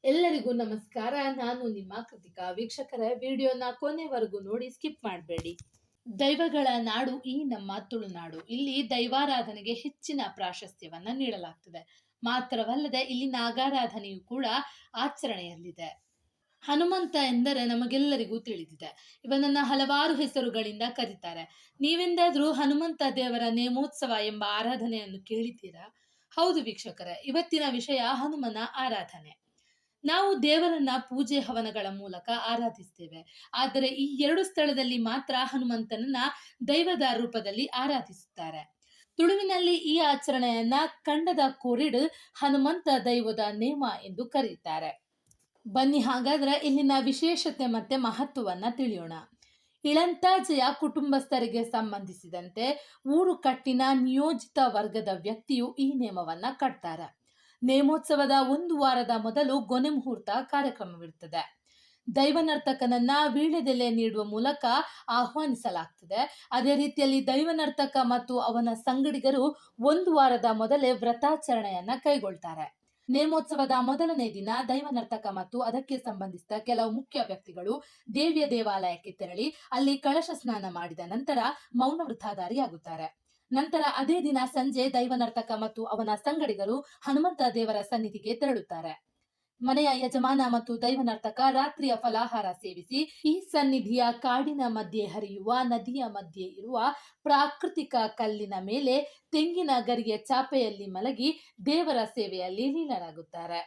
ಎಲ್ಲರಿಗೂ ನಮಸ್ಕಾರ. ನಾನು ನಿಮ್ಮ ಕೃತಿಕಾ. ವೀಕ್ಷಕರ ವಿಡಿಯೋನ ಕೊನೆವರೆಗೂ ನೋಡಿ, ಸ್ಕಿಪ್ ಮಾಡಬೇಡಿ. ದೈವಗಳ ನಾಡು ಈ ನಮ್ಮ ತುಳುನಾಡು. ಇಲ್ಲಿ ದೈವಾರಾಧನೆಗೆ ಹೆಚ್ಚಿನ ಪ್ರಾಶಸ್ತ್ಯವನ್ನ ನೀಡಲಾಗ್ತದೆ. ಮಾತ್ರವಲ್ಲದೆ ಇಲ್ಲಿ ನಾಗಾರಾಧನೆಯು ಕೂಡ ಆಚರಣೆಯಲ್ಲಿದೆ. ಹನುಮಂತ ಎಂದರೆ ನಮಗೆಲ್ಲರಿಗೂ ತಿಳಿದಿದೆ. ಇವನನ್ನ ಹಲವಾರು ಹೆಸರುಗಳಿಂದ ಕರೀತಾರೆ. ನೀವೆಂದಾದ್ರೂ ಹನುಮಂತ ದೇವರ ನೇಮೋತ್ಸವ ಎಂಬ ಆರಾಧನೆಯನ್ನು ಕೇಳಿದ್ದೀರಾ? ಹೌದು ವೀಕ್ಷಕರೇ, ಇವತ್ತಿನ ವಿಷಯ ಹನುಮನ ಆರಾಧನೆ. ನಾವು ದೇವರನ್ನ ಪೂಜೆ ಹವನಗಳ ಮೂಲಕ ಆರಾಧಿಸ್ತೇವೆ. ಆದರೆ ಈ ಎರಡು ಸ್ಥಳದಲ್ಲಿ ಮಾತ್ರ ಹನುಮಂತನನ್ನ ದೈವದ ರೂಪದಲ್ಲಿ ಆರಾಧಿಸುತ್ತಾರೆ. ತುಳುವಿನಲ್ಲಿ ಈ ಆಚರಣೆಯನ್ನ ಕಂಡದ ಕೋರಿಡ್ ಹನುಮಂತ ದೈವದ ನೇಮ ಎಂದು ಕರೆಯುತ್ತಾರೆ. ಬನ್ನಿ ಹಾಗಾದ್ರೆ ಇಲ್ಲಿನ ವಿಶೇಷತೆ ಮತ್ತೆ ಮಹತ್ವವನ್ನ ತಿಳಿಯೋಣ. ಇಳಂತಾಜೆಯ ಕುಟುಂಬಸ್ಥರಿಗೆ ಸಂಬಂಧಿಸಿದಂತೆ ಊರು ಕಟ್ಟಿನ ನಿಯೋಜಿತ ವರ್ಗದ ವ್ಯಕ್ತಿಯು ಈ ನೇಮವನ್ನ ಕಟ್ತಾರೆ. ನೇಮೋತ್ಸವದ ಒಂದು ವಾರದ ಮೊದಲು ಗೊನೆ ಮುಹೂರ್ತ ಕಾರ್ಯಕ್ರಮವಿರುತ್ತದೆ. ದೈವನರ್ತಕನನ್ನ ವೀಳ್ಯದೆಲೆ ನೀಡುವ ಮೂಲಕ ಆಹ್ವಾನಿಸಲಾಗ್ತದೆ. ಅದೇ ರೀತಿಯಲ್ಲಿ ದೈವನರ್ತಕ ಮತ್ತು ಅವನ ಸಂಗಡಿಗರು ಒಂದು ವಾರದ ಮೊದಲೇ ವ್ರತಾಚರಣೆಯನ್ನ ಕೈಗೊಳ್ತಾರೆ. ನೇಮೋತ್ಸವದ ಮೊದಲನೇ ದಿನ ದೈವನರ್ತಕ ಮತ್ತು ಅದಕ್ಕೆ ಸಂಬಂಧಿಸಿದ ಕೆಲವು ಮುಖ್ಯ ವ್ಯಕ್ತಿಗಳು ದೇವಿಯ ದೇವಾಲಯಕ್ಕೆ ತೆರಳಿ ಅಲ್ಲಿ ಕಳಶ ಸ್ನಾನ ಮಾಡಿದ ನಂತರ ಮೌನ ವೃಥಾಧಾರಿಯಾಗುತ್ತಾರೆ. ನಂತರ ಅದೇ ದಿನ ಸಂಜೆ ದೈವನರ್ತಕ ಮತ್ತು ಅವನ ಸಂಗಡಿಗರು ಹನುಮಂತ ದೇವರ ಸನ್ನಿಧಿಗೆ ತೆರಳುತ್ತಾರೆ. ಮನೆಯ ಯಜಮಾನ ಮತ್ತು ದೈವನರ್ತಕ ರಾತ್ರಿಯ ಫಲಾಹಾರ ಸೇವಿಸಿ ಈ ಸನ್ನಿಧಿಯ ಕಾಡಿನ ಮಧ್ಯೆ ಹರಿಯುವ ನದಿಯ ಮಧ್ಯೆ ಇರುವ ಪ್ರಾಕೃತಿಕ ಕಲ್ಲಿನ ಮೇಲೆ ತೆಂಗಿನ ಗರಿಯ ಚಾಪೆಯಲ್ಲಿ ಮಲಗಿ ದೇವರ ಸೇವೆಯಲ್ಲಿ ಲೀನರಾಗುತ್ತಾರೆ.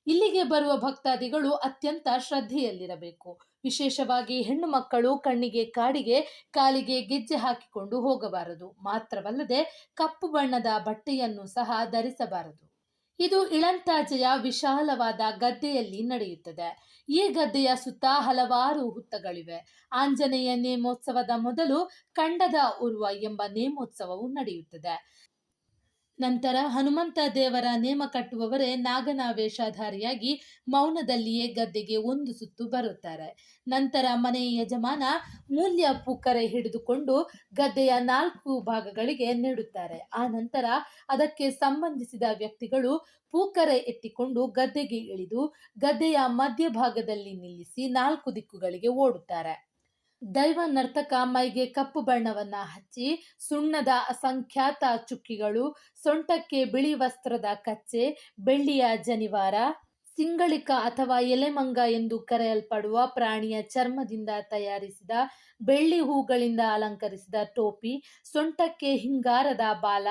ಇಲ್ಲಿಗೆ ಬರುವ ಭಕ್ತಾದಿಗಳು ಅತ್ಯಂತ ಶ್ರದ್ಧೆಯಲ್ಲಿರಬೇಕು. ವಿಶೇಷವಾಗಿ ಹೆಣ್ಣು ಮಕ್ಕಳು ಕಣ್ಣಿಗೆ ಕಾಡಿಗೆ, ಕಾಲಿಗೆ ಗೆಜ್ಜೆ ಹಾಕಿಕೊಂಡು ಹೋಗಬಾರದು. ಮಾತ್ರವಲ್ಲದೆ ಕಪ್ಪು ಬಣ್ಣದ ಬಟ್ಟೆಯನ್ನು ಸಹ ಧರಿಸಬಾರದು. ಇದು ಇಳಂತಾಜೆಯ ವಿಶಾಲವಾದ ಗದ್ದೆಯಲ್ಲಿ ನಡೆಯುತ್ತದೆ. ಈ ಗದ್ದೆಯ ಸುತ್ತ ಹಲವಾರು ಹುತ್ತಗಳಿವೆ. ಆಂಜನೇಯ ನೇಮೋತ್ಸವದ ಮೊದಲು ಕಂಡದ ಉರ್ವ ಎಂಬ ನೇಮೋತ್ಸವವು ನಡೆಯುತ್ತದೆ. ನಂತರ ಹನುಮಂತ ದೇವರ ನೇಮ ಕಟ್ಟುವವರೇ ನಾಗನ ವೇಷಧಾರಿಯಾಗಿ ಮೌನದಲ್ಲಿಯೇ ಗದ್ದೆಗೆ ಒಂದು ಸುತ್ತು ಬರುತ್ತಾರೆ. ನಂತರ ಮನೆಯ ಯಜಮಾನ ಮೂಲ್ಯ ಪೂಕರೆ ಹಿಡಿದುಕೊಂಡು ಗದ್ದೆಯ 4 ಭಾಗಗಳಿಗೆ ನೆಡುತ್ತಾರೆ. ಆ ನಂತರ ಅದಕ್ಕೆ ಸಂಬಂಧಿಸಿದ ವ್ಯಕ್ತಿಗಳು ಪೂಕರೆ ಎತ್ತಿಕೊಂಡು ಗದ್ದೆಗೆ ಇಳಿದು ಗದ್ದೆಯ ಮಧ್ಯಭಾಗದಲ್ಲಿ ನಿಲ್ಲಿಸಿ 4 ದಿಕ್ಕುಗಳಿಗೆ ಓಡುತ್ತಾರೆ. ದೈವ ನರ್ತಕ ಮೈಗೆ ಕಪ್ಪು ಬಣ್ಣವನ್ನ ಹಚ್ಚಿ ಸುಣ್ಣದ ಅಸಂಖ್ಯಾತ ಚುಕ್ಕಿಗಳು, ಸೊಂಟಕ್ಕೆ ಬಿಳಿ ವಸ್ತ್ರದ ಕಚ್ಚೆ, ಬೆಳ್ಳಿಯ ಜನಿವಾರ, ಸಿಂಗಳಿಕ ಅಥವಾ ಎಲೆಮಂಗ ಎಂದು ಕರೆಯಲ್ಪಡುವ ಪ್ರಾಣಿಯ ಚರ್ಮದಿಂದ ತಯಾರಿಸಿದ ಬೆಳ್ಳಿ ಹೂಗಳಿಂದ ಅಲಂಕರಿಸಿದ ಟೋಪಿ, ಸೊಂಟಕ್ಕೆ ಹಿಂಗಾರದ ಬಾಲ,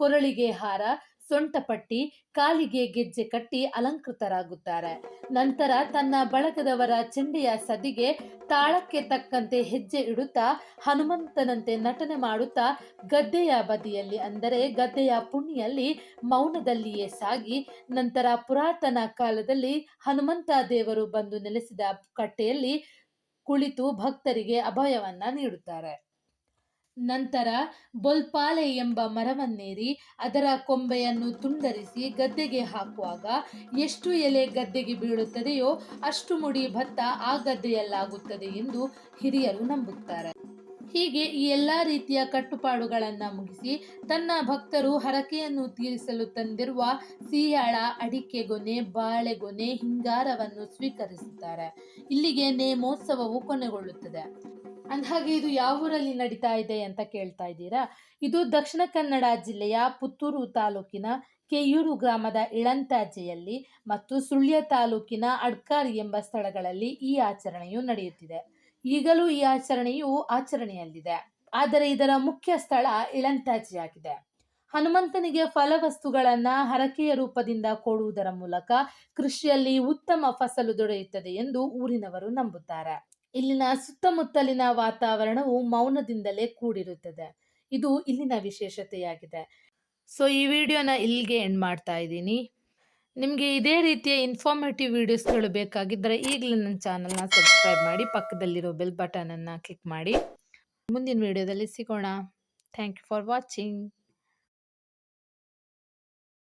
ಕೊರಳಿಗೆ ಹಾರ, ಸೊಂಟಪಟ್ಟಿ, ಕಾಲಿಗೆ ಗೆಜ್ಜೆ ಕಟ್ಟಿ ಅಲಂಕೃತರಾಗುತ್ತಾರೆ. ನಂತರ ತನ್ನ ಬಳಗದವರ ಚೆಂಡೆಯ ಸದಿಗೆ ತಾಳಕ್ಕೆ ತಕ್ಕಂತೆ ಹೆಜ್ಜೆ ಇಡುತ್ತಾ ಹನುಮಂತನಂತೆ ನಟನೆ ಮಾಡುತ್ತಾ ಗದ್ದೆಯ ಬದಿಯಲ್ಲಿ ಅಂದರೆ ಗದ್ದೆಯ ಪುಣ್ಯಲ್ಲಿ ಮೌನದಲ್ಲಿಯೇ ಸಾಗಿ ನಂತರ ಪುರಾತನ ಕಾಲದಲ್ಲಿ ಹನುಮಂತ ದೇವರು ಬಂದು ನೆಲೆಸಿದ ಕಟ್ಟೆಯಲ್ಲಿ ಕುಳಿತು ಭಕ್ತರಿಗೆ ಅಭಯವನ್ನ ನೀಡುತ್ತಾರೆ. ನಂತರ ಬೊಲ್ಪಾಲೆ ಎಂಬ ಮರವನ್ನೇರಿ ಅದರ ಕೊಂಬೆಯನ್ನು ತುಂಡರಿಸಿ ಗದ್ದೆಗೆ ಹಾಕುವಾಗ ಎಷ್ಟು ಎಲೆ ಗದ್ದೆಗೆ ಬೀಳುತ್ತದೆಯೋ ಅಷ್ಟು ಮುಡಿ ಭತ್ತ ಆ ಗದ್ದೆಯಲ್ಲಾಗುತ್ತದೆ ಎಂದು ಹಿರಿಯರು ನಂಬುತ್ತಾರೆ. ಹೀಗೆ ಈ ಎಲ್ಲಾ ರೀತಿಯ ಕಟ್ಟುಪಾಡುಗಳನ್ನ ಮುಗಿಸಿ ತನ್ನ ಭಕ್ತರು ಹರಕೆಯನ್ನು ತೀರಿಸಲು ತಂದಿರುವ ಸಿಯಾಳ, ಅಡಿಕೆ ಗೊನೆ, ಬಾಳೆಗೊನೆ, ಹಿಂಗಾರವನ್ನು ಸ್ವೀಕರಿಸುತ್ತಾರೆ. ಇಲ್ಲಿಗೆ ನೇಮೋತ್ಸವವು ಕೊನೆಗೊಳ್ಳುತ್ತದೆ. ಅಂದಹಾಗೆ ಇದು ಯಾವ ಊರಲ್ಲಿ ನಡೀತಾ ಇದೆ ಅಂತ ಕೇಳ್ತಾ ಇದ್ದೀರಾ? ಇದು ದಕ್ಷಿಣ ಕನ್ನಡ ಜಿಲ್ಲೆಯ ಪುತ್ತೂರು ತಾಲೂಕಿನ ಕೆಯ್ಯೂರು ಗ್ರಾಮದ ಇಳಂತಾಜೆಯಲ್ಲಿ ಮತ್ತು ಸುಳ್ಯ ತಾಲೂಕಿನ ಅಡ್ಕಾರಿ ಎಂಬ ಸ್ಥಳಗಳಲ್ಲಿ ಈ ಆಚರಣೆಯು ನಡೆಯುತ್ತಿದೆ. ಈಗಲೂ ಈ ಆಚರಣೆಯಲ್ಲಿದೆ. ಆದರೆ ಇದರ ಮುಖ್ಯ ಸ್ಥಳ ಇಳಂತಾಜೆಯಾಗಿದೆ. ಹನುಮಂತನಿಗೆ ಫಲವಸ್ತುಗಳನ್ನ ಹರಕೆಯ ರೂಪದಿಂದ ಕೊಡುವುದರ ಮೂಲಕ ಕೃಷಿಯಲ್ಲಿ ಉತ್ತಮ ಫಸಲು ದೊರೆಯುತ್ತದೆ ಎಂದು ಊರಿನವರು ನಂಬುತ್ತಾರೆ. ಇಲ್ಲಿನ ಸುತ್ತಮುತ್ತಲಿನ ವಾತಾವರಣವು ಮೌನದಿಂದಲೇ ಕೂಡಿರುತ್ತದೆ. ಇದು ಇಲ್ಲಿನ ವಿಶೇಷತೆಯಾಗಿದೆ. ಸೊ ಈ ವಿಡಿಯೋನ ಇಲ್ಲಿಗೆ ಎಂಡ್ ಮಾಡ್ತಾ ಇದ್ದೀನಿ. ನಿಮಗೆ ಇದೇ ರೀತಿಯ ಇನ್ಫಾರ್ಮೇಟಿವ್ ವಿಡಿಯೋಸ್ಗಳು ಬೇಕಾಗಿದ್ದರೆ ಈಗಲೇ ನನ್ನ ಚಾನಲ್ನ ಸಬ್ಸ್ಕ್ರೈಬ್ ಮಾಡಿ, ಪಕ್ಕದಲ್ಲಿರೋ ಬೆಲ್ ಬಟನನ್ನು ಕ್ಲಿಕ್ ಮಾಡಿ. ಮುಂದಿನ ವಿಡಿಯೋದಲ್ಲಿ ಸಿಗೋಣ. Thank you for watching.